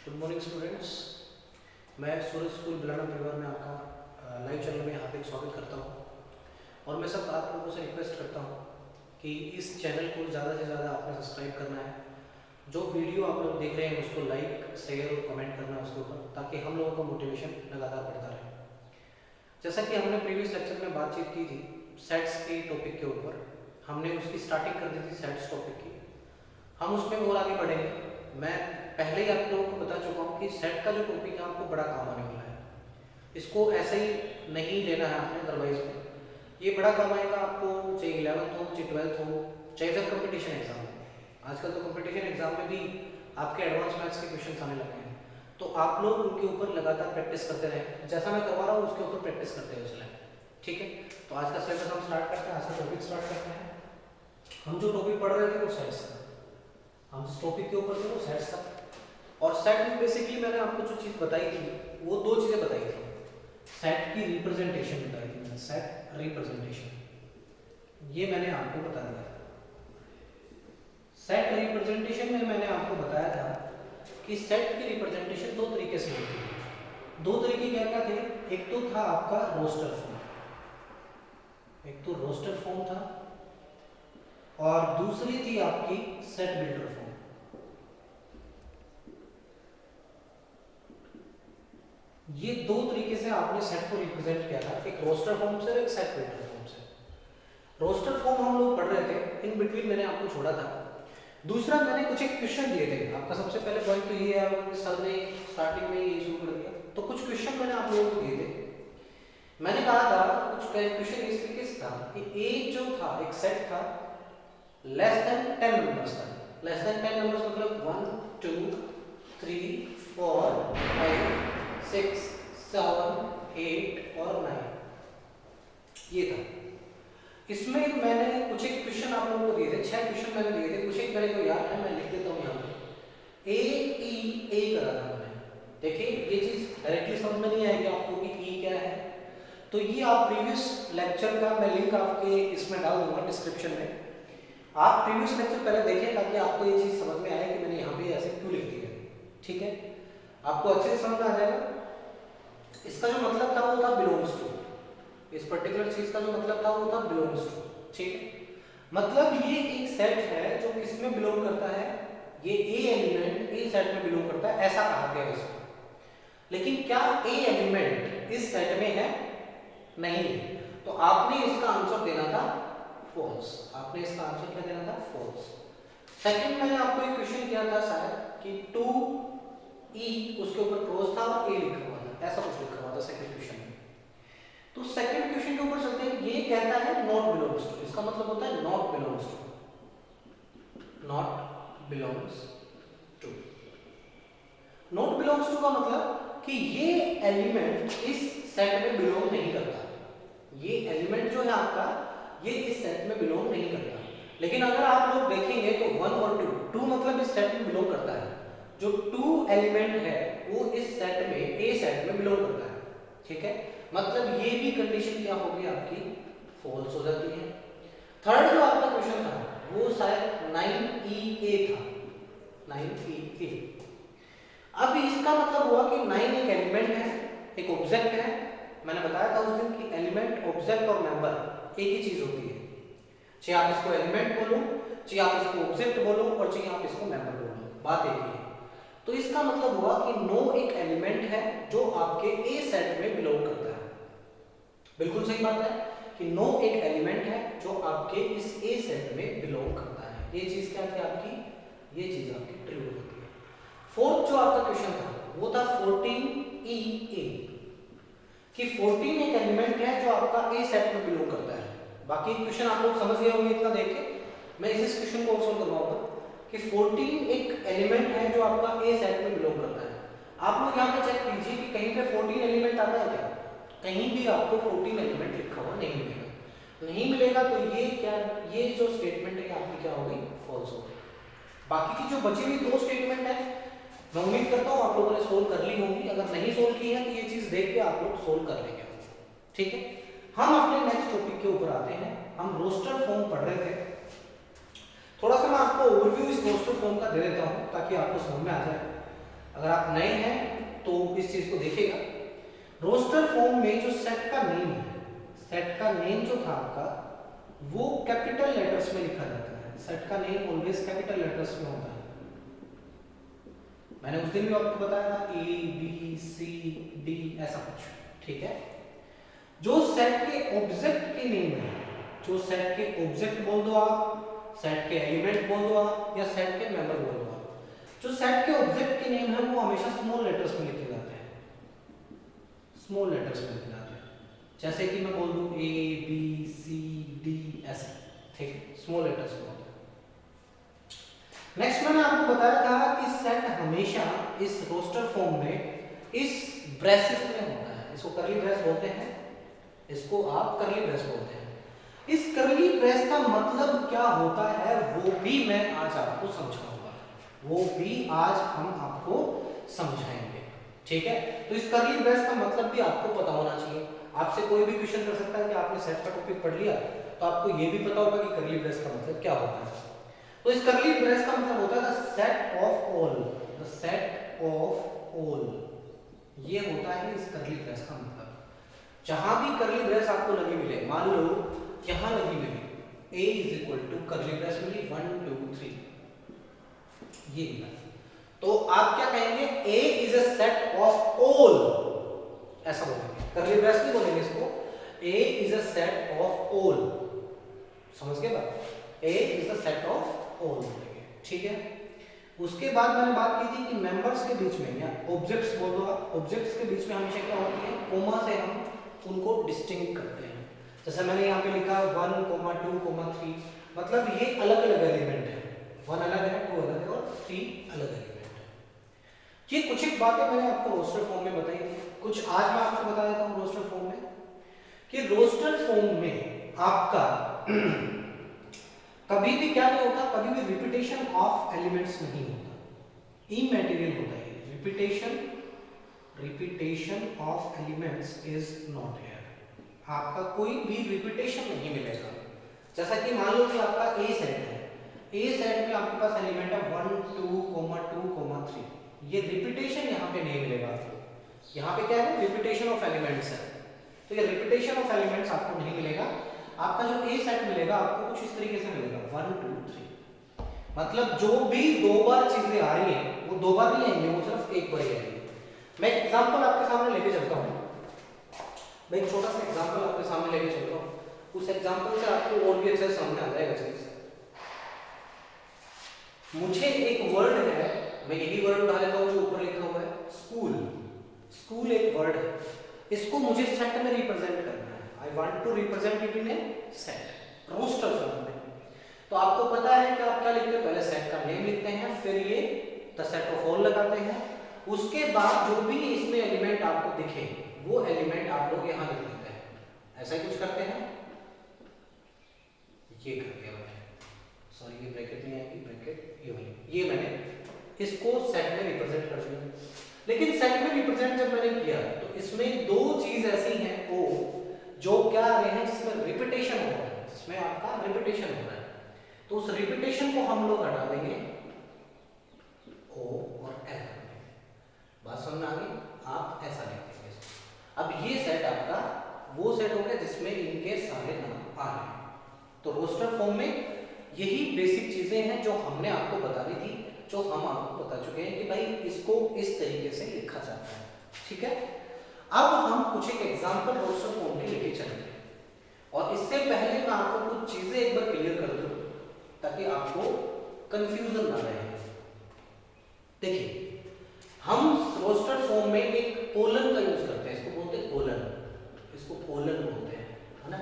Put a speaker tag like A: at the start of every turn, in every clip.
A: Good morning students. मैं सूरज school बिलाना परिवार में आपका लाइव चैनल में हार्दिक स्वागत करता हूं और मैं सब आप लोगों से रिक्वेस्ट करता हूं कि इस चैनल को ज़्यादा से ज़्यादा आपने सब्सक्राइब करना है। जो वीडियो आप लोग देख रहे हैं उसको लाइक शेयर और कमेंट करना है उसके ऊपर, ताकि हम लोगों का मोटिवेशन लगातार बढ़ता रहे। जैसा कि हमने प्रीवियस लेक्चर में बातचीत की थी सेट्स के टॉपिक के ऊपर, हमने उसकी स्टार्टिंग कर दी थी सेट्स टॉपिक की। हम उसमें और आगे बढ़ेंगे। मैं पहले ही आप लोगों को बता चुका हूँ कि सेट का जो टॉपिक है आपको बड़ा काम आने वाला है। इसको ऐसे ही नहीं लेना है आपने, अदरवाइज ये बड़ा काम आएगा आपको, चाहे 11th हो चाहे 12th हो चाहे फिर कंपटीशन एग्जाम हो। आजकल तो कंपटीशन एग्जाम में भी आपके एडवांस मैथ्स के क्वेश्चन आने लगे हैं, तो आप लोग उनके ऊपर लगातार प्रैक्टिस करते रहें। जैसा मैं करवा रहा हूँ उसके ऊपर प्रैक्टिस करते हुए चलें, ठीक है। तो आज का सिलेबस हम स्टार्ट करते हैं। आज का टॉपिक स्टार्ट करते हैं। हम जो टॉपिक पढ़ रहे थे वो सेट्स था, हम जिस टॉपिक के ऊपर थे वो सेट्स था। और सेट में बेसिकली मैंने आपको जो चीज़ बताई थी वो दो चीज़ें बताई थी। सेट की रिप्रेजेंटेशन बताई थी मैंने, सेट रिप्रेजेंटेशन, ये मैंने आपको बता दिया। सेट रिप्रेजेंटेशन में मैंने आपको बताया था कि सेट की रिप्रेजेंटेशन दो तरीके से होती है। दो तरीके क्या क्या थे? एक तो था आपका रोस्टर फॉर्म, एक तो रोस्टर फॉर्म था और दूसरी थी आपकी सेट बिल्डर फॉर्म। ये दो तरीके से आपने सेट को रिप्रेजेंट किया था, एक रोस्टर फॉर्म से और एक सेट बिल्डर फॉर्म से। रोस्टर फॉर्म हम लोग पढ़ रहे थे, इन बिटवीन मैंने आपको छोड़ा था। दूसरा मैंने कुछ एक क्वेश्चन दिए थे आपका। सबसे पहले पॉइंट तो ये है कि सर ने स्टार्टिंग में ये शुरू कर दिया, तो कुछ क्वेश्चन मैंने आप लोगों को दिए थे। मैंने कहा था कुछ क्वेश्चन इस तरीके से था कि ए जो था एक सेट था लेस देन 10 नंबर्स था। लेस देन 10 नंबर्स मतलब 1 2 3 4 5 6 7 8 और 9 ये था। इसमें मैंने कुछ एक क्वेश्चन आप लोगों को दिए थे, 6 क्वेश्चन मैंने दिए थे। कुछ एक मेरे को याद है, मैं लिख देता हूँ यहाँ पे। ए करा था मैंने। देखिए ये चीज डायरेक्टली समझ में नहीं आएगी आपको कि ई क्या है, तो ये आप प्रीवियस लेक्चर का मैं लिंक आपके इसमें डाल दूंगा डिस्क्रिप्शन में। आप प्रीवियस लेक्चर पहले देखिए ताकि आपको ये चीज समझ में आए कि मैंने यहाँ पे ऐसे क्यों लिख दिया, ठीक है। आपको अच्छे से समझ में आ जाएगा। इसका जो मतलब था वो था बिलोंग्स टू। इस पर्टिकुलर चीज का जो मतलब था वो था बिलोंग्स टू, ठीक है। मतलब ये एक सेट है जो किसमें बिलोंग करता है, ये ए एलिमेंट ए सेट में बिलोंग करता है, ऐसा कहा गया इसको। लेकिन क्या ए एलिमेंट इस सेट में है? नहीं है। तो आपने इसका आंसर देना था फॉल्स। आपने इसका आंसर क्या देना था? फॉल्स। सेकंड मैंने आपको एक क्वेश्चन किया था शायद कि 2e उसके ऊपर क्रॉस था और a लिखा हुआ था, ऐसा कुछ लिखा हुआ था सेकंड क्वेश्चन में। तो सेकंड क्वेश्चन के ऊपर चलते हैं। ये कहता है नॉट बिलोंग्स टू, इसका मतलब होता है not belongs to. Not belongs to, not belongs to का मतलब कि ये एलिमेंट इस सेट में बिलोंग नहीं करता। ये एलिमेंट जो है आपका ये इस सेट में बिलोंग नहीं करता। लेकिन अगर आप लोग देखेंगे तो 1 और 2 मतलब इस सेट में बिलोंग करता है। जो 2 एलिमेंट है वो इस सेट में ए सेट में बिलोंग करता है, ठीक है। मतलब ये भी कंडीशन क्या होगी आपकी? फॉल्स हो जाती है। थर्ड जो आपका क्वेश्चन था वो शायद 9e था, 9e। अब इसका मतलब हुआ कि 9 एक एलिमेंट है, एक ऑब्जेक्ट है। मैंने बताया था उस दिन कि एलिमेंट, ऑब्जेक्ट और मेंबर एक ही चीज होती है। चाहे आप इसको एलिमेंट बोलो, चाहे आप इसको ऑब्जेक्ट बोलो और चाहे आप इसको मेंबर बोलो, बात एक ही है। तो इसका मतलब हुआ कि नो एक एलिमेंट है जो आपके ए सेट में बिलोंग करता है। बिल्कुल सही बात है कि नो एक एलिमेंट है जो आपके इस ए सेट में बिलोंग करता है। ये चीज क्या थी आपकी? ये चीज आपकी ट्रू होती है। फोर्थ जो आपका क्वेश्चन था वो था 14e कि 14 एक एलिमेंट है जो आपका ए सेट में बिलोंग करता है। बाकी क्वेश्चन आप लोग समझ गए होंगे इतना देख के। मैं इस क्वेश्चन को सॉल्व करवाऊंगा कि 14 एक एलिमेंट है जो आपका ए सेट में बिलोंग करता है। आप लोग यहाँ पे चेक कीजिए कि कहीं पे 14 एलिमेंट आता है क्या? कहीं भी आपको 14 एलिमेंट लिखा हुआ नहीं मिलेगा। नहीं मिलेगा तो ये क्या, ये जो स्टेटमेंट है आपकी क्या होगी? फॉल्स होगी। बाकी की जो बची हुई दो स्टेटमेंट है मैं उम्मीद करता हूँ आप लोगों ने सोल्व कर ली होंगी। अगर नहीं सोल्व की है तो ये चीज देख के आप लोग सोल्व कर लेंगे, ठीक है। हम अपने नेक्स्ट टॉपिक के ऊपर आते हैं। हम रोस्टर फॉर्म पढ़ रहे थे। थोड़ा सा मैं आपको ओवरव्यू इस रोस्टर फॉर्म का दे देता हूं ताकि आपको समझ में आ जाए। अगर आप नए हैं तो इस चीज को देखिएगा। रोस्टर फॉर्म में जो सेट का नेम है, सेट का नेम जो था आपका वो कैपिटल लेटर्स में लिखा जाता है। सेट का नेम ऑलवेज कैपिटल लेटर्स में होता है। मैंने उस दिन भी आपको बताया था ए बी सी डी ऐसा कुछ, ठीक है। जो सेट के ऑब्जेक्ट के नेम है, जो सेट के ऑब्जेक्ट बोल दो आप, सेट के एलिमेंट बोल दो आप, या सेट के मेंबर बोल दो आप, जो सेट के ऑब्जेक्ट के नेम है वो हमेशा स्मॉल लेटर्स में लिखे जाते हैं, स्मॉल लेटर्स में लिखे जाते हैं। जैसे कि मैं बोल दूं ए बी सी डी ऐसे, ठीक है, स्मॉल लेटर्स में होता है। नेक्स्ट मैंने आपको बताया था कि सेट हमेशा इस रोस्टर फॉर्म में इस ब्रेसेस में होता है। इसको करली ब्रेस बोलते हैं, इसको आप करली ब्रेस बोलते हैं। इस करली ब्रेस का मतलब क्या होता है वो भी मैं आज आपको समझाऊंगा, वो भी आज हम आपको समझाएंगे, ठीक है। तो इस करली ब्रेस का मतलब भी आपको पता होना चाहिए। आपसे कोई भी क्वेश्चन कर सकता है कि आपने सेट का टॉपिक पढ़ लिया तो आपको ये भी पता होगा कि करली ब्रेस का मतलब क्या होता है। तो इस करली ब्रेस का मतलब होता है the set of all, the set of all, ये होता है इस करली ब्रेस का मतलब। जहां भी करली ब्रेस आपको लगी मिले, मान लो यहां लगी मिली a इज इक्वल टू करली ब्रेस मिली 1 2 3, ये मिला, तो आप क्या कहेंगे, a is a set of all, ऐसा बोलेंगे। करली ब्रेस नहीं बोलेंगे इसको, a is a set of all, समझ गए बात, a is a set of all बोलेंगे, ठीक है। उसके बाद मैंने बात की थी कि मेंबर्स के बीच में या ऑब्जेक्ट्स बोल दो आप, ऑब्जेक्ट्स के बीच में हमेशा क्या होती है, कोमा से हम उनको डिस्टिंक्ट करते हैं। जैसे मैंने यहाँ पे लिखा 1 2 3, मतलब ये अलग अलग एलिमेंट है, 1 अलग है, 2 अलग है और 3 अलग एलिमेंट है। ये कुछ एक बातें मैंने आपको रोस्टर फॉर्म में बताई थी, कुछ आज मैं आपको बता देता हूँ रोस्टर फॉर्म में, कि रोस्टर फॉर्म में आपका कभी भी क्या नहीं होता, कभी भी रिपीटेशन ऑफ एलिमेंट्स नहीं होता, इमैटेरियल होता है। Repetition of elements is not here, आपका कोई भी रिपीटेशन नहीं मिलेगा। जैसा कि मान लो कि आपका ए सेट है, ए सेट में आपके पास एलिमेंट है 1 2 3, ये रिपीटेशन यहाँ पे नहीं मिलेगा आपको। यहाँ पे क्या है, रिपीटेशन ऑफ एलिमेंट्स है, तो ये रिपीटेशन ऑफ एलिमेंट्स आपको नहीं मिलेगा। आपका जो ए सेट मिलेगा आपको कुछ इस तरीके से मिलेगा 1 2 3, मतलब जो भी दो बार चीजें आ रही हैं वो दो बार नहीं आएंगी, वो सिर्फ एक बार ही आएंगी। मैं एक एग्जांपल आपके सामने लेके चलता हूँ, मैं एक छोटा सा एग्जांपल आपके सामने लेके चलता हूँ, उस एग्जांपल से आपको और भी अच्छे से समझ आ जाएगा चीज। मुझे एक वर्ड है, मैं यही वर्ड उठा लेता हूँ जो ऊपर लिखा हुआ है, स्कूल। स्कूल एक वर्ड है, इसको मुझे सेट में रिप्रेजेंट करना है। I want to represent it in a set, roster form में। तो आपको पता है कि आप क्या लिखते हैं, पहले सेट का नेम लिखते हैं, फिर ये द सेट ऑफ ऑल लगाते हैं, उसके बाद जो भी इसमें एलिमेंट आपको दिखे वो एलिमेंट आप लोग यहाँ लिख देते हैं। ऐसा ही कुछ करते हैं, ये करते हैं, सॉरी ये ब्रैकेट नहीं आएगी, ब्रैकेट ये मैंने इसको सेट में रिप्रेजेंट कर दिया। लेकिन सेट में रिप्रेजेंट जब मैंने किया तो इसमें दो चीज ऐसी हैं ओ जो क्या आ रहे हैं, जिसमें रिपीटेशन हो रहा है, जिसमें आपका रिपीटेशन हो रहा है, तो उस रिपीटेशन को हम लोग हटा देंगे ओ और एल। बात समझ आ गई, आप ऐसा लिख देंगे। अब ये सेट आपका वो सेट हो गया जिसमें इनके सारे नाम आ रहे हैं। तो रोस्टर फॉर्म में यही बेसिक चीजें हैं जो हमने आपको बता दी थी, जो हम आपको बता चुके हैं कि भाई इसको इस तरीके से लिखा जाता है, ठीक है। अब हम कुछ एक एग्जांपल रोस्टर फॉर्म के लेके चलेंगे, और इससे पहले मैं आपको कुछ चीजें एक बार क्लियर कर दूं ताकि आपको कंफ्यूजन ना रहे। देखिए, हम रोस्टर फॉर्म में एक कोलन का यूज करते हैं, इसको बोलते हैं कोलन, इसको कोलन बोलते हैं, है ना।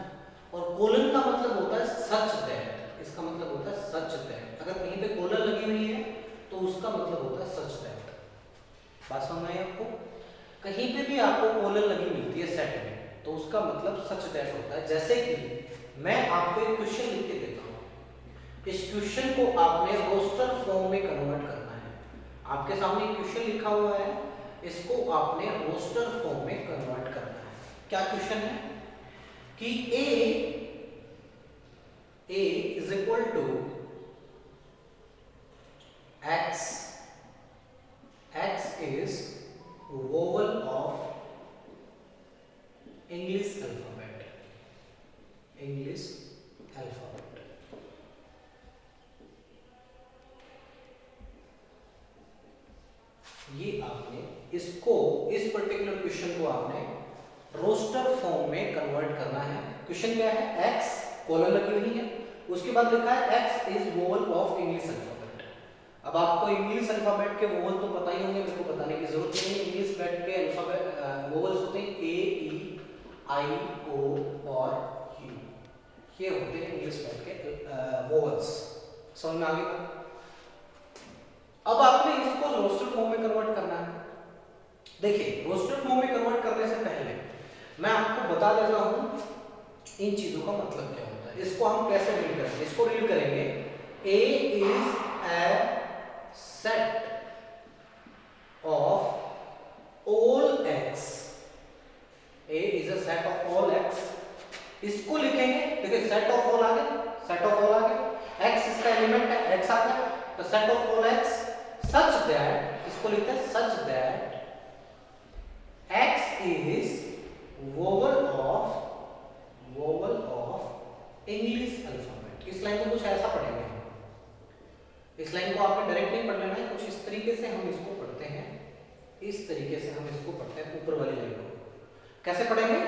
A: और कोलन का मतलब होता है सच दैट, इसका मतलब होता है सच दैट। अगर कहीं पे कोलन लगी हुई है तो उसका मतलब होता है सच दैट। बात समझ में आई आपको? कहीं पे भी आपको कोलन लगी मिलती है सेट में तो उसका मतलब सच दैट होता है। जैसे कि मैं आपको एक क्वेश्चन लिख के देता हूँ, इस क्वेश्चन को आपने रोस्टर फॉर्म में कन्वर्ट करना है। आपके सामने एक क्वेश्चन लिखा हुआ है, इसको आपने रोस्टर फॉर्म में कन्वर्ट करना है। क्या क्वेश्चन है कि a is equal to x X is vowel of English alphabet. English alphabet. ये आपने इसको, इस पर्टिकुलर क्वेश्चन को आपने रोस्टर फॉर्म में कन्वर्ट करना है। क्वेश्चन क्या है, x कॉलन लगी हुई है, उसके बाद लिखा है x is vowel of English alphabet. अब आपको इंग्लिश अल्फाबेट के वोवल तो पता ही होंगे, मेरे को बताने की जरूरत नहीं है। इंग्लिश अल्फाबेट के अल्फाबेट वोवल्स होते हैं a, e, I, o और u, ये होते हैं इंग्लिश अल्फाबेट के वोवल्स। समझ में आ गया? अब आपने इसको रोस्टर फॉर्म में कन्वर्ट करना है। देखिए, रोस्टर फॉर्म में कन्वर्ट करने से पहले मैं आपको बता देता हूं इन चीजों का मतलब क्या होता है। इसको हम कैसे रीड करेंगे? इसको रीड करेंगे A is a set of all x. A is a set of all x. इसको लिखेंगे, देखिए सेट ऑफ ऑल आ गया, सेट ऑफ ऑल आ गया, x इसका एलिमेंट है, x आ गया, तो set of all x such that, इसको लिखते हैं such that x is vowel of English alphabet। इस लाइन को कुछ ऐसा पढ़ेंगे हम, इस लाइन को आपने डायरेक्ट नहीं पढ़ लेना है, कुछ इस तरीके से हम इसको पढ़ते हैं, इस तरीके से हम इसको पढ़ते हैं। ऊपर वाली लाइन को कैसे पढ़ेंगे?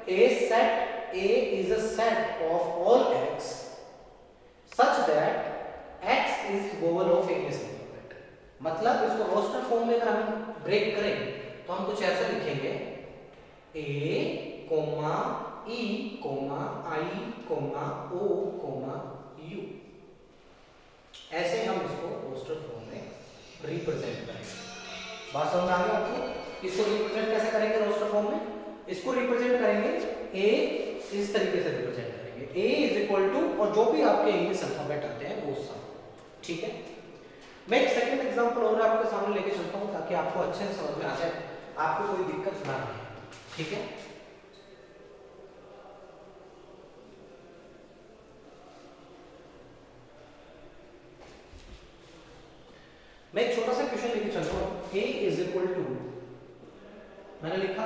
A: A is a set of all x such that x is vowel of English alphabet। मतलब इसको रोस्टर फॉर्म में अगर हम ब्रेक करें तो हम कुछ ऐसा लिखेंगे A, E, I, O, U। ऐसे हम इसको रोस्टर फॉर्म में रिप्रेजेंट करेंगे। बात समझ आ गई आपको? इसको रिप्रेजेंट कैसे करेंगे रोस्टर फॉर्म में? इसको रिप्रेजेंट करेंगे A, इस तरीके से रिप्रेजेंट करेंगे A इज इक्वल टू, और जो भी आपके इंग्लिश अल्फाबेट आते हैं वो सब, ठीक है। मैं एक सेकंड एग्जांपल और आपके सामने लेके चलता हूं ताकि आपको अच्छे से समझ में आ जाए, आपको कोई दिक्कत ना आए, ठीक है। मैं एक छोटा सा क्वेश्चन लेके चलता हूं। A इज इक्वल टू, मैंने लिखा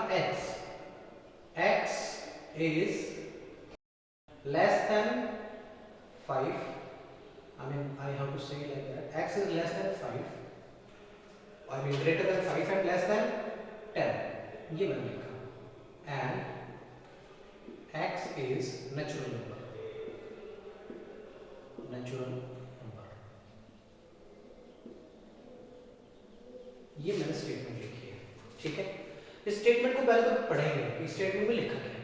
A: x is less than 5, I have to say like that, x is less than 5, greater than 5 and less than 10, ये मैंने लिखा, and x is natural number, ये मैंने स्टेटमेंट लिखी है, ठीक है। इस स्टेटमेंट को पहले तो पढ़ेंगे, इस स्टेटमेंट में लिखा क्या है।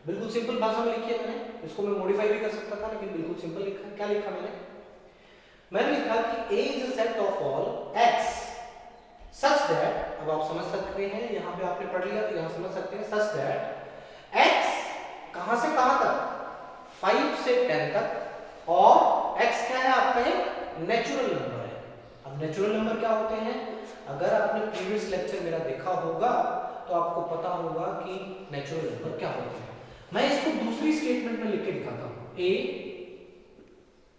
A: बिल्कुल सिंपल भाषा में लिखी है मैंने, इसको मैं मॉडिफाई भी कर सकता था लेकिन बिल्कुल सिंपल लिखा है। क्या लिखा मैंने लिखा कि A is a set of all x such that, अब आप समझ सकते हैं, यहाँ पे आपने पढ़ लिया तो यहाँ समझ सकते हैं, such that x कहां से कहां तक, 5 से 10 तक, और x क्या है आपका एक नेचुरल नंबर है। अब नेचुरल नंबर क्या होते हैं? अगर आपने प्रीवियस लेक्चर मेरा देखा होगा तो आपको पता होगा कि नेचुरल नंबर क्या होते हैं। मैं इसको दूसरी स्टेटमेंट में लिख के दिखाता हूं। ए,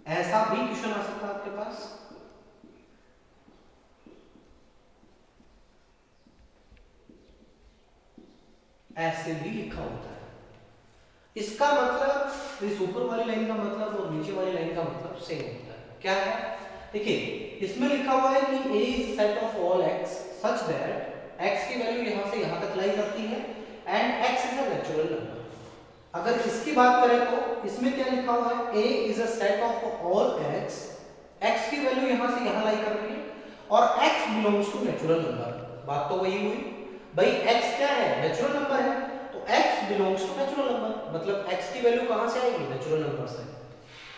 A: ऐसा भी क्वेश्चन आ सकता है आपके पास, ऐसे भी लिखा होता है। इसका मतलब, इस ऊपर वाली लाइन का मतलब और नीचे वाली लाइन का मतलब सेम होता है। क्या है? देखिए, इसमें लिखा हुआ है कि A is set of all x such that x की वैल्यू यहां से यहां तक लाई करती है and x is a natural number। अगर इसकी बात करें तो इसमें क्या लिखा हुआ है? A is a set of all x, x की वैल्यू यहां से यहां लाई कर रही है और x belongs to natural number। बात तो वही हुई भाई, x क्या है? नेचुरल नंबर है, तो x belongs to natural number, मतलब x की वैल्यू कहां से आएगी? नेचुरल नंबर से।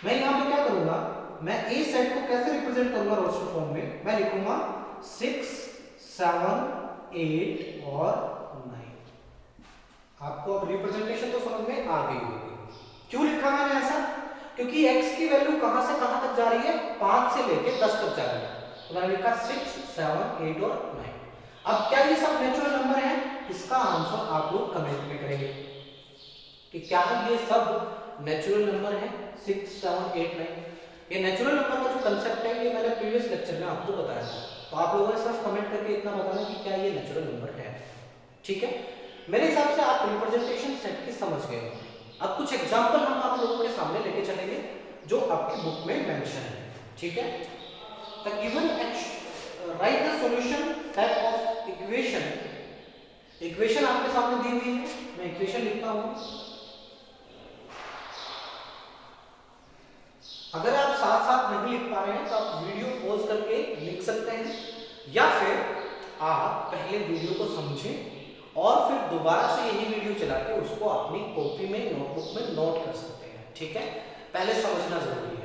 A: मैं यहां पे क्या करूंगा, मैं A सेट को कैसे रिप्रेजेंट करूंगा रोस्टर फॉर्म में? मैं लिखूंगा 6, 7, 8 और 9। आपको अब रिप्रेजेंटेशन तो समझ में आ गई होगी। क्यों लिखा मैंने ऐसा? क्योंकि x की वैल्यू कहां से कहां तक जा रही है? 5 से लेके 10 तक जा रही है, तो मैंने लिखा 6, 7, 8 और 9। अब क्या ये सब नेचुरल नंबर है? इसका आंसर आप लोग कमेंट में करेंगे कि क्या ये सब नेचुरल नंबर है 6, 7, 8, 9। ये नेचुरल नंबर का जो कंसेप्ट है ये मैंने प्रीवियस लेक्चर में आपको बताया था। तो आप लोगों ने सिर्फ कमेंट करके इतना बताना कि क्या ये नेचुरल नंबर है। ठीक है, मेरे हिसाब से आप रिप्रेजेंटेशन सेट की समझ गए हो। अब कुछ एग्जांपल हम आप लोगों के सामने लेके चलेंगे जो आपकी बुक में मेंशन है। ठीक है, the given right the solution set of equation. Equation आपके सामने दी हुई है, मैं इक्वेशन लिखता हूं। अगर आप साथ साथ नहीं लिख पा रहे हैं तो आप वीडियो पॉज करके लिख सकते हैं, या फिर आप पहले वीडियो को समझें और फिर दोबारा से यही वीडियो चला के उसको अपनी कॉपी में नोटबुक में नोट कर सकते हैं। ठीक है, पहले समझना जरूरी है।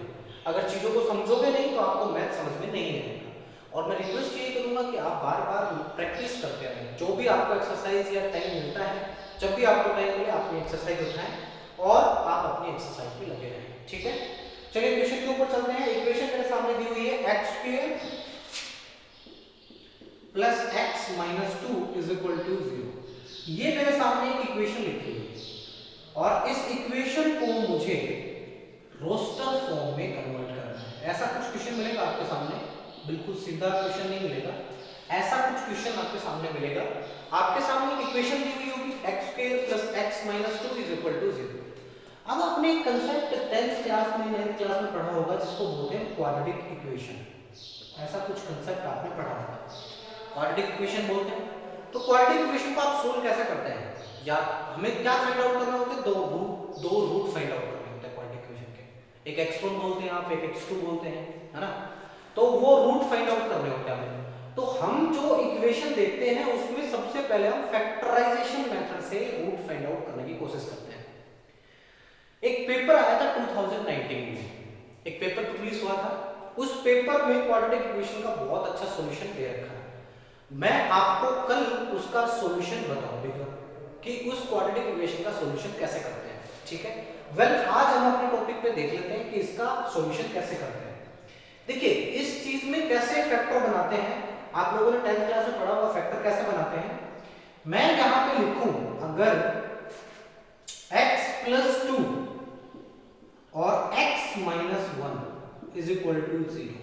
A: अगर चीजों को समझोगे नहीं तो आपको मैथ समझ में नहीं आएगा। और मैं रिक्वेस्ट ये करूंगा कि आप बार बार प्रैक्टिस करते रहें। जो भी आपको एक्सरसाइज या टाइम मिलता है, जब भी आपको टाइम मिले अपनी एक्सरसाइज उठाएं और आप अपनी एक्सरसाइज में लगे रहें। ठीक है, चलिए इक्वेशन के ऊपर चलते हैं। इक्वेशन मेरे सामने दी हुई है x² plus x minus 2 is equal to 0। ये मेरे सामने एक इक्वेशन लिखी हुई है और इस इक्वेशन को मुझे रोस्टर फॉर्म में कन्वर्ट करना है। ऐसा कुछ क्वेश्चन मिलेगा आपके सामने, बिल्कुल सीधा क्वेश्चन नहीं मिलेगा, ऐसा कुछ क्वेश्चन आपके सामने मिलेगा। आपके सामने एक इक्वेशन दी हुई होगी x² plus x minus 2 is equal to 0। अब आपने एक कंसेप्ट 10th क्लास में 9th क्लास में पढ़ा होगा जिसको बोलते हैं क्वाड्रेटिक इक्वेशन। ऐसा कुछ कंसेप्ट आपने पढ़ा होगा, क्वाड्रेटिक इक्वेशन बोलते हैं। तो क्वाड्रेटिक इक्वेशन को आप सोल्व कैसे करते हैं, या हमें क्या फाइंड आउट करना होता है, दो रूट फाइंड आउट करने होते हैं क्वाड्रेटिक इक्वेशन के। एक x1 बोलते हैं आप, एक x2 बोलते हैं, है ना। तो वो रूट फाइंड आउट करने होते हैं हमें। तो हम जो इक्वेशन देखते हैं उसमें सबसे पहले हम फैक्टराइजेशन मेथड से रूट फाइंड आउट करने की कोशिश करते हैं। एक पेपर आया था 2019 में, एक पेपर पब्लिश हुआ था। उस पेपर में क्वाड्रेटिक इक्वेशन का बहुत अच्छा सॉल्यूशन दे रखा है। मैं आपको कल उसका सॉल्यूशन बताऊंगा कि उस क्वाड्रेटिक इक्वेशन का सॉल्यूशन कैसे करते हैं। ठीक है, वेल आज हम अपने टॉपिक पे देख लेते हैं कि इसका सॉल्यूशन कैसे करते हैं। देखिए इस चीज में कैसे फैक्टर बनाते हैं, आप लोगों ने 10th क्लास में पढ़ा हुआ फैक्टर कैसे बनाते हैं। मैं यहां पे लिखूं अगर x प्लस 2 और x minus 1 is equal to 0,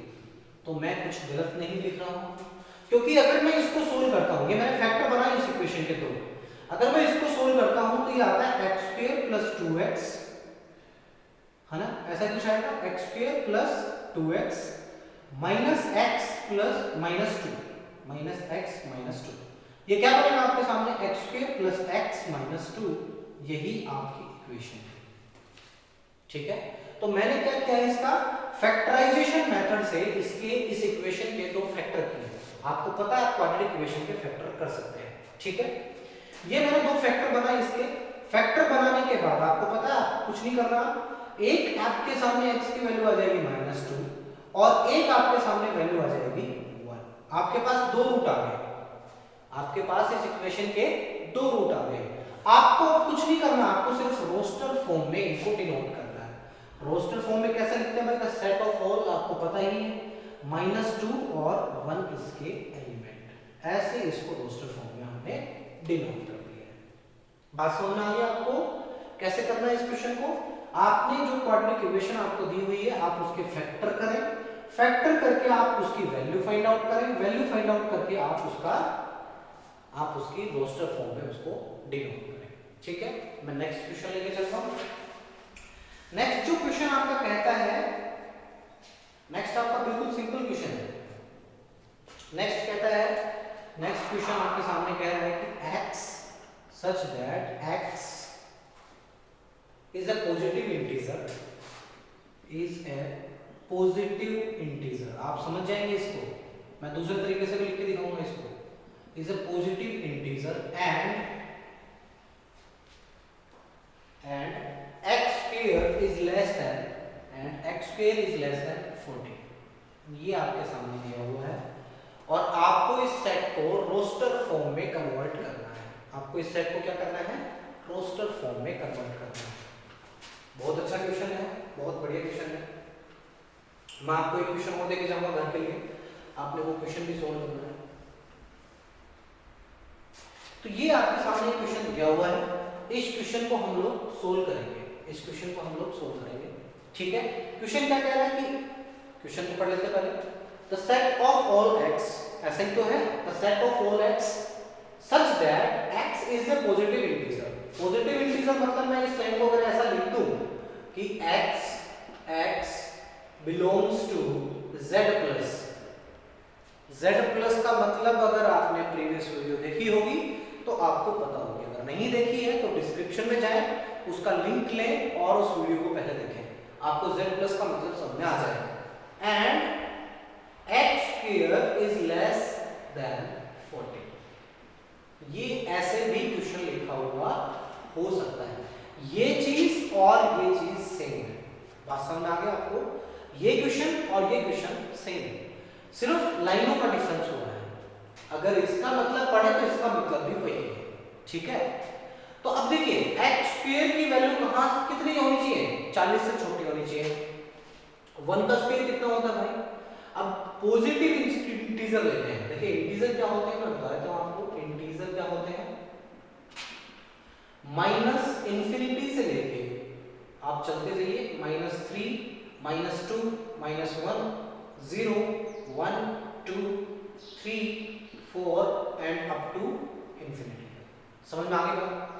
A: तो मैं कुछ गलत नहीं लिख रहा हूं, क्योंकि अगर मैं इसको सोल्व करता हूं, ये मैंने फैक्टर बनाया इस इक्वेशन के थ्रू, अगर मैं इसको सोल्व करता हूं तो ये आता है x² प्लस 2x, है ना, ऐसा कुछ आएगा x² plus 2x minus x plus minus 2 minus x minus 2। ये क्या बनेगा आपके सामने x² प्लस x माइनस 2, यही आपकी इक्वेशन है। ठीक है, तो मैंने क्या किया है, इसका फैक्टराइजेशन मेथड से इसके इस इक्वेशन के दो फैक्टर किए। आपको पता है आप क्वाड्रेटिक इक्वेशन के फैक्टर कर सकते हैं। ठीक है, ये मैंने दो फैक्टर बनाए। इसके फैक्टर बनाने के बाद आपको पता है कुछ नहीं करना, एक आपके सामने x की वैल्यू आ जाएगी -2 और एक आपके सामने वैल्यू आ जाएगी 1। आपके पास दो रूट आ गए, आपके पास इस इक्वेशन के दो रूट आ गए। आपको कुछ नहीं करना, आपको सिर्फ रोस्टर फॉर्म में इनको डिनोट करना है। रोस्टर फॉर्म में कैसे लिखते हैं भाई, द सेट ऑफ ऑल आपको पता ही है, -2 और 1 इसके एलिमेंट, ऐसे इसको रोस्टर फॉर्म में हमने डिनोट कर दिया है। बात समझ में आ गई आपको कैसे करना है इस क्वेश्चन को। आपने जो क्वाड्रेटिक इक्वेशन आपको दी हुई है आप उसके फैक्टर करें, फैक्टर करके आप उसकी वैल्यू फाइंड आउट करें, वैल्यू फाइंड आउट करके आप उसकी रोस्टर फॉर्म में उसको डिनोट करें। ठीक है, मैं नेक्स्ट क्वेश्चन लेके चलता हूं। नेक्स्ट जो क्वेश्चन आपका कहता है, नेक्स्ट आपका बिल्कुल सिंपल क्वेश्चन है। नेक्स्ट कहता है, नेक्स्ट क्वेश्चन आपके सामने कह रहा है कि x such that x is a positive integer, is a positive integer। आप समझ जाएंगे इसको, मैं दूसरे तरीके से भी लिख के दिखाऊंगा इसको। is a positive integer and x square is less than 40। ये आपके सामने दिया हुआ है और आपको इस सेट को रोस्टर फॉर्म में कन्वर्ट करना है। आपको इस सेट को क्या करना है, रोस्टर फॉर्म में कन्वर्ट करना है। बहुत अच्छा क्वेश्चन है, बहुत बढ़िया क्वेश्चन है। मैं आपको एक क्वेश्चन और देके जाऊंगा घर के लिए, आपने वो क्वेश्चन भी सोल्व करना है। तो ये आपके सामने एक क्वेश्चन दिया हुआ है, इस क्वेश्चन को हम लोग सोल्व करेंगे, इस क्वेश्चन को हम लोग सोल्व करेंगे। ठीक है, क्वेश्चन क्या कह रहा है कि क्वेश्चन को पढ़ लेते पहले। The set of all x ऐसा ही तो है, the set of all x such that x is a positive integer। Positive integer मतलब मैं इस लाइन को अगर ऐसा लिख दूं कि x belongs to z plus का मतलब अगर आपने प्रीवियस वीडियो देखी होगी तो आपको पता होगी, अगर नहीं देखी है तो डिस्क्रिप्शन में जाएं, उसका लिंक लें और उस वीडियो को पहले देखें, आपको z प्लस का मतलब समझ में आ जाएगा। And x square is less than 40। ये ऐसे भी क्वेश्चन लिखा हुआ हो सकता है, ये चीज और ये चीज सेम है। बात समझ में आ गया आपको? ये क्वेश्चन और ये क्वेश्चन सेम है, सिर्फ लाइनों का डिफरेंस हुआ है। अगर इसका मतलब पढ़े तो इसका मतलब भी वही है, ठीक है। तो अब देखिए x स्क्वायर की वैल्यू कहां कितनी होनी चाहिए? 40 से छोटी होनी चाहिए। 1 का स्क्वायर कितना होता है भाई? अब पॉजिटिव इंटीजर लेते हैं। देखिए इंटीजर क्या होते हैं मैं बता देता हूं आपको। इंटीजर क्या होते हैं? माइनस इंफिनिटी से लेके आप चलते जाइए, -3, -2, -1, 0, 1, 2, 3, 4 एंड अप टू इंफिनिटी। समझ में आ गई बात?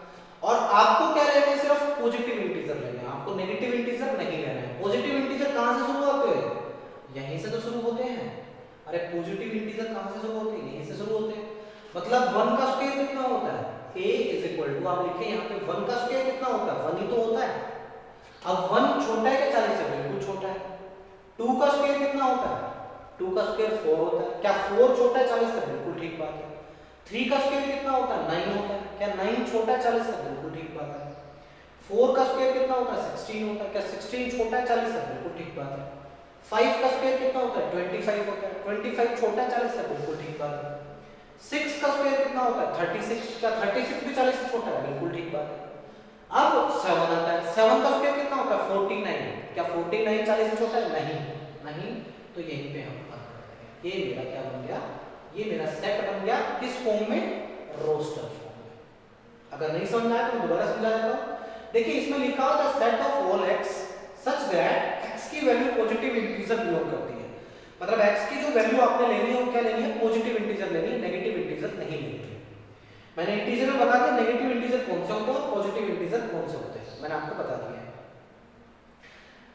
A: और आपको क्या लेना है? सिर्फ पॉजिटिव इंटीजर लेना है, आपको नेगेटिव इंटीजर नहीं लेना है। पॉजिटिव इंटीजर कहां से शुरू होते हैं? यहीं से तो शुरू होते हैं। अरे पॉजिटिव इंटीजर कहां से शुरू होते हैं? यहीं से शुरू होते हैं। मतलब 1 का स्क्वायर कितना होता है? a = आप लिखें यहाँ पे 1 का स्क्वायर कितना होता है? 1 ही तो होता है। अब 1 छोटा है क्या 40 से? बिल्कुल छोटा है। 2 का स्क्वायर कितना होता है? 2 का स्क्वायर 4 होता है। क्या 4 छोटा है 40 से? बिल्कुल ठीक बात है। 3 का स्क्वायर कितना होता है? 9 होता है। क्या 9 छोटा है 40 से? बिल्कुल ठीक बात है। 4 का स्क्वायर कितना होता है? 16 होता है। क्या 16 छोटा है 40 से? बिल्कुल ठीक बात है। 5 का स्क्वायर कितना होता है? 25 होता है। 25 छोटा है 40 से? बिल्कुल ठीक बात है। 6 का स्क्वायर कितना होता है? 36। क्या 36 भी 40 से छोटा है? बिल्कुल ठीक बात है। अब 7 आता है। 7 का स्क्वायर कितना होता है? 49। क्या 49 40 से छोटा है? नहीं। तो यहीं पे हम बात करते हैं। ये मेरा क्या बन गया? ये मेरा सेट बन गया। किस फॉर्म में? रोस्टर फॉर्म में। अगर नहीं समझ में आया तो मैं दोबारा समझा देता हूं। देखिए इसमें लिखा हुआ था set of all x such that x की वैल्यू पॉजिटिव इंटीजर बिलोंग करती है। मतलब x की जो वैल्यू आपने लेनी है वो क्या लेनी है? पॉजिटिव इंटीजर लेनी है, नेगेटिव इंटीजर नहीं लेनी है। मैंने इंटीजर में बता दिया नेगेटिव इंटीजर कौन से होते हैं और पॉजिटिव इंटीजर कौन से होते हैं, मैंने आपको बता दिया है।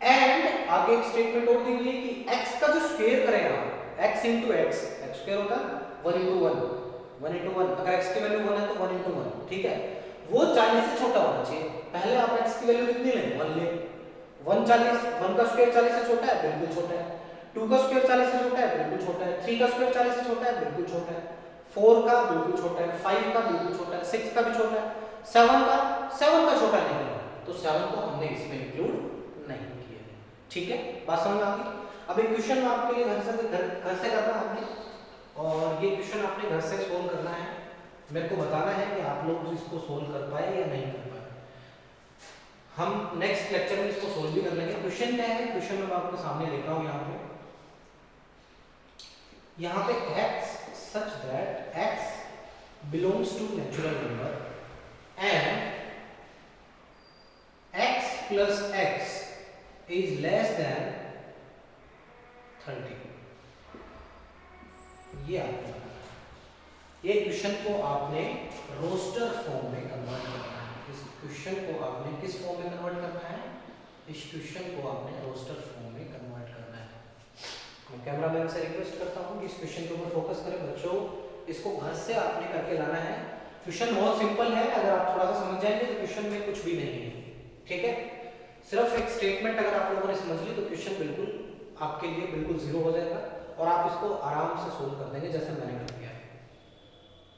A: एंड आगे एक स्टेटमेंट और दी हुई है कि x का जो स्क्वायर करेगा x into x स्क्वायर होता है 1 into 1 1 into 1। अगर x की वैल्यू 1 है तो 1 into 1, ठीक है। वो 40 से छोटा होना चाहिए। पहले आप x की वैल्यू कितनी लें? 1 ले। 1 का स्क्वायर 40 से छोटा है? बिल्कुल छोटा है। 2 का स्क्वायर 40 से छोटा है? बिल्कुल छोटा है। 3 का स्क्वायर 40 से छोटा है? बिल्कुल छोटा है। 4 का बिल्कुल छोटा है। 5 का बिल्कुल छोटा है। 6 का भी छोटा है। 7 का छोटा नहीं है, तो 7 को हमने इसमें इंक्लूड नहीं किया है, ठीक है। बात समझ आ गई? अब एक क्वेश्चन आपके लिए घर से करना है आपने, और ये क्वेश्चन आपने घर से सोल्व करना है। मेरे को बताना है कि आप लोग इसको सोल्व कर पाए या नहीं कर पाए। हम नेक्स्ट लेक्चर में इसको सोल्व भी कर लेंगे। क्वेश्चन क्या है? क्वेश्चन मैं आपके सामने लिखा हूं यहाँ पे x such that x belongs to natural number and x plus x is less than 30। ये आपको ये क्वेश्चन को आपने रोस्टर फॉर्म में कन्वर्ट करना है। इस क्वेश्चन को आपने किस फॉर्म में कन्वर्ट करना है? इस क्वेश्चन को आपने रोस्टर फॉर्म में कन्वर्ट करना है। मैं कैमरामैन से रिक्वेस्ट करता हूं कि इस क्वेश्चन के ऊपर फोकस करें। बच्चों इसको घर से आपने करके लाना है। क्वेश्चन बहुत सिंपल है, अगर आप थोड़ा सा समझ जाएंगे तो क्वेश्चन में कुछ भी नहीं है, ठीक है। सिर्फ एक स्टेटमेंट अगर आप लोगों ने समझ ली तो क्वेश्चन बिल्कुल आपके लिए बिल्कुल जीरो हो जाएगा और आप इसको आराम से सोल्व कर देंगे जैसे मैंने कर दिया।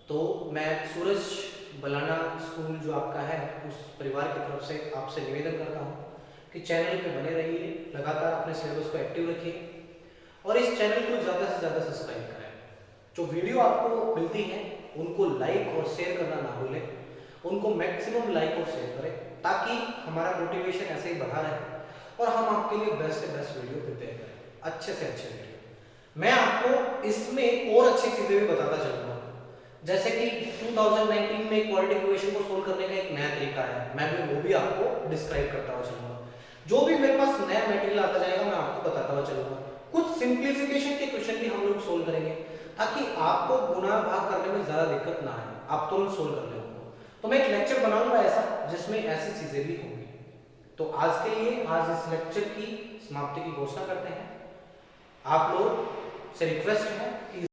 A: तो मैं सूरज बलाना स्कूल जो आपका है उस परिवार की तरफ से आपसे निवेदन करता हूँ कि चैनल पे बने रहिए, लगातार अपने सिलेबस को एक्टिव रखिए और इस चैनल को ज़्यादा से ज़्यादा सब्सक्राइब करें। जो वीडियो आपको मिलती हैं उनको लाइक और शेयर करना ना भूलें, उनको मैक्सिमम लाइक और शेयर करें ताकि हमारा मोटिवेशन ऐसे ही बढ़ा रहे और हम आपके लिए बेस्ट से बेस्ट वीडियो प्रिपेयर करें, अच्छे से अच्छे वीडियो। मैं आपको इसमें और अच्छी चीज़ें भी बताता चलूँगा, जैसे कि 2019 में क्वाड्रेटिक इक्वेशन को सोल्व करने का एक नया तरीका है, मैं भी वो भी आपको डिस्क्राइब करता हुआ चलूँगा। जो भी मेरे पास नया मटेरियल आता जाएगा मैं आपको बताता हुआ चलूँगा। कुछ सिंप्लीफिकेशन के क्वेश्चन भी हम लोग सोल्व करेंगे। ताकि आपको गुणा भाग करने में ज़्यादा दिक्कत ना आए, आप तुरंत सोल्व कर ले उनको। तो मैं एक लेक्चर बनाऊंगा ऐसा जिसमें ऐसी चीज़ें भी होंगी। तो आज के लिए, आज इस लेक्चर की समाप्ति की घोषणा करते हैं। आप लोग से रिक्वेस्ट है कि